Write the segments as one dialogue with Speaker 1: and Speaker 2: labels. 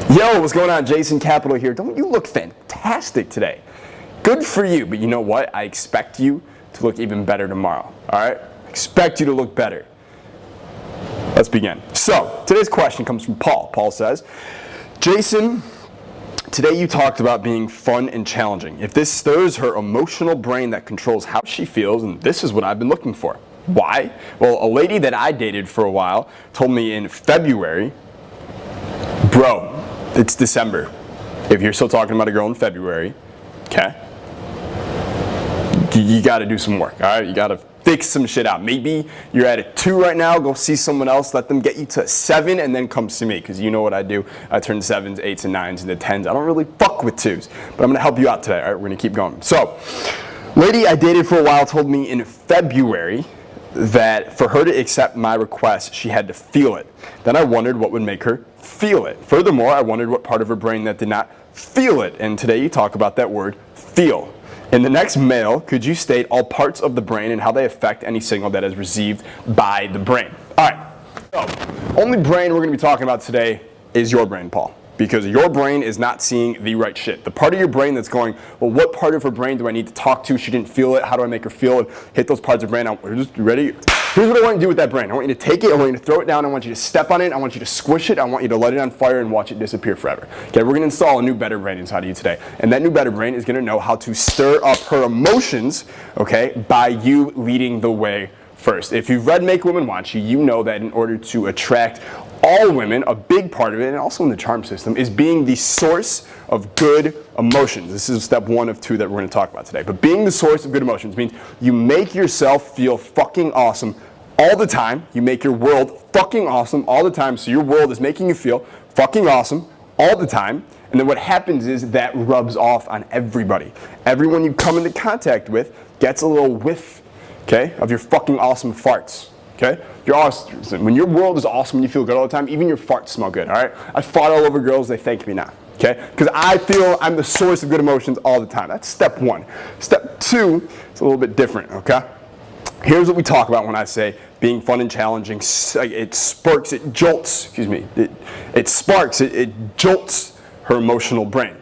Speaker 1: Yo, what's going on? Jason Capital here. Don't you look fantastic today? Good for you, but you know what? I expect you to look even better tomorrow, all right? I expect you to look better. Let's begin. So, today's question comes from Paul. Paul says, Jason, today you talked about being fun and challenging. If this stirs her emotional brain that controls how she feels, and this is what I've been looking for. Why? Well, a lady that I dated for a while told me in February, bro, it's December. If you're still talking about a girl in February, okay, you got to do some work, all right? You got to fix some shit out. Maybe you're at a 2 right now. Go see someone else. Let them get you to a 7 and then come see me, because you know what I do. I turn 7s, 8s, and 9s into 10s. I don't really fuck with 2s, but I'm going to help you out today, all right? We're going to keep going. So, lady I dated for a while told me in February that for her to accept my request, she had to feel it. Then I wondered what would make her feel it. Furthermore, I wondered what part of her brain that did not feel it. And today you talk about that word, feel. In the next mail, could you state all parts of the brain and how they affect any signal that is received by the brain? All right, so only brain we're going to be talking about today is your brain, Paul. Because your brain is not seeing the right shit. The part of your brain that's going, well, what part of her brain do I need to talk to? She didn't feel it. How do I make her feel it? Hit those parts of her brain. We're just ready. Here's what I want you to do with that brain. I want you to take it. I want you to throw it down. I want you to step on it. I want you to squish it. I want you to let it on fire and watch it disappear forever. Okay, we're going to install a new better brain inside of you today. And that new better brain is going to know how to stir up her emotions, okay, by you leading the way first. If you've read Make Women Want You, you know that in order to attract all women, a big part of it, and also in the charm system, is being the source of good emotions. This is step 1 of 2 that we're going to talk about today. But being the source of good emotions means you make yourself feel fucking awesome all the time. You make your world fucking awesome all the time. So your world is making you feel fucking awesome all the time. And then what happens is that rubs off on everybody. Everyone you come into contact with gets a little whiff, okay, of your fucking awesome farts. Okay? You're awesome. When your world is awesome and you feel good all the time, even your farts smell good, all right? I fought all over girls, they thank me now, okay? Because I feel I'm the source of good emotions all the time. That's step 1. Step 2 is a little bit different, okay? Here's what we talk about when I say being fun and challenging. It sparks, it jolts, excuse me, it sparks, it jolts her emotional brain.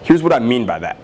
Speaker 1: Here's what I mean by that.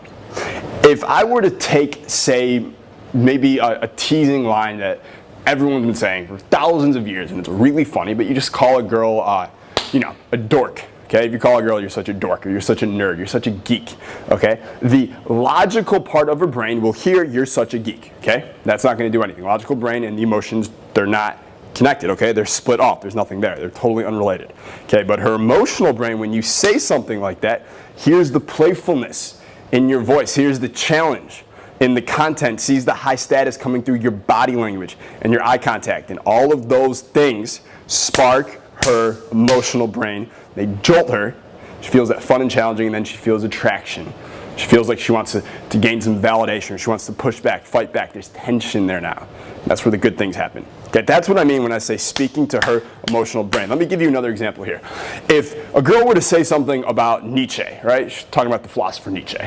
Speaker 1: If I were to take, say, maybe a teasing line that everyone's been saying for thousands of years, and it's really funny, but you just call a girl, a dork, okay? If you call a girl, you're such a dork, or you're such a nerd, you're such a geek, okay? The logical part of her brain will hear you're such a geek, okay? That's not going to do anything. Logical brain and the emotions, they're not connected, okay? They're split off. There's nothing there. They're totally unrelated, okay? But her emotional brain, when you say something like that, hears the playfulness in your voice, hears the challenge in the content, sees the high status coming through your body language and your eye contact. And all of those things spark her emotional brain. They jolt her. She feels that fun and challenging, and then she feels attraction. She feels like she wants to gain some validation. She wants to push back, fight back. There's tension there now. That's where the good things happen. Okay, that's what I mean when I say speaking to her emotional brain. Let me give you another example here. If a girl were to say something about Nietzsche, right? She's talking about the philosopher Nietzsche.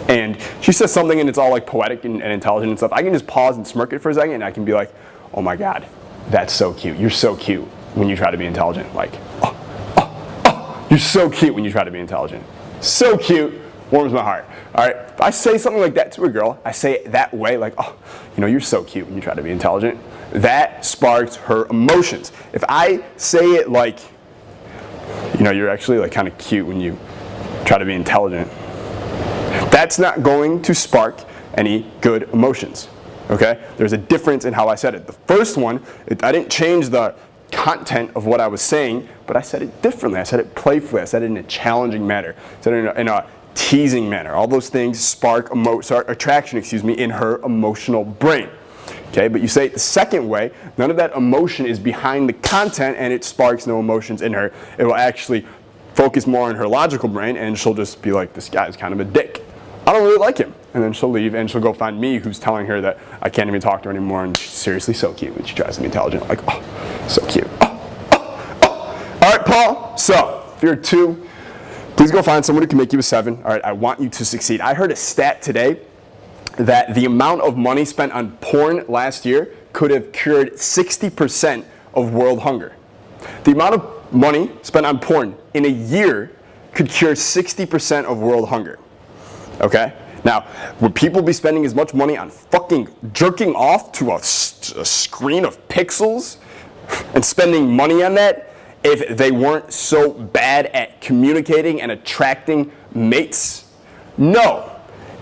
Speaker 1: And she says something and it's all like poetic and intelligent and stuff. I can just pause and smirk it for a second and I can be like, oh my God, that's so cute. You're so cute when you try to be intelligent. Like, you're so cute when you try to be intelligent. So cute, warms my heart. All right, if I say something like that to a girl, I say it that way, like, you're so cute when you try to be intelligent. That sparks her emotions. If I say it like, you're actually like kind of cute when you try to be intelligent, that's not going to spark any good emotions, okay? There's a difference in how I said it. The first one, I didn't change the content of what I was saying, but I said it differently. I said it playfully. I said it in a challenging manner. I said it in a teasing manner. All those things spark attraction, in her emotional brain. Okay, but you say it the second way, none of that emotion is behind the content and it sparks no emotions in her. It will actually focus more on her logical brain and she'll just be like, this guy's kind of a dick. I don't really like him. And then she'll leave and she'll go find me who's telling her that I can't even talk to her anymore and she's seriously so cute when she tries to be intelligent. Like, so cute. All right, Paul, so if you're a 2, please go find someone who can make you a 7. All right, I want you to succeed. I heard a stat today that the amount of money spent on porn last year could have cured 60% of world hunger. The amount of money spent on porn in a year could cure 60% of world hunger. Okay? Now, would people be spending as much money on fucking jerking off to a screen of pixels and spending money on that if they weren't so bad at communicating and attracting mates? No.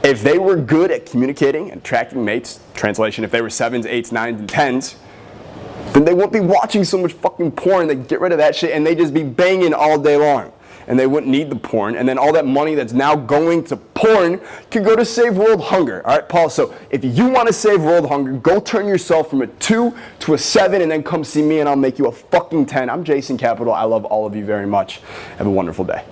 Speaker 1: If they were good at communicating and attracting mates, translation, if they were 7s, 8s, 9s, and 10s, then they wouldn't be watching so much fucking porn. They'd get rid of that shit and they'd just be banging all day long. And they wouldn't need the porn. And then all that money that's now going to porn could go to save world hunger. All right, Paul? So if you want to save world hunger, go turn yourself from a 2 to a 7 and then come see me and I'll make you a fucking 10. I'm Jason Capital. I love all of you very much. Have a wonderful day.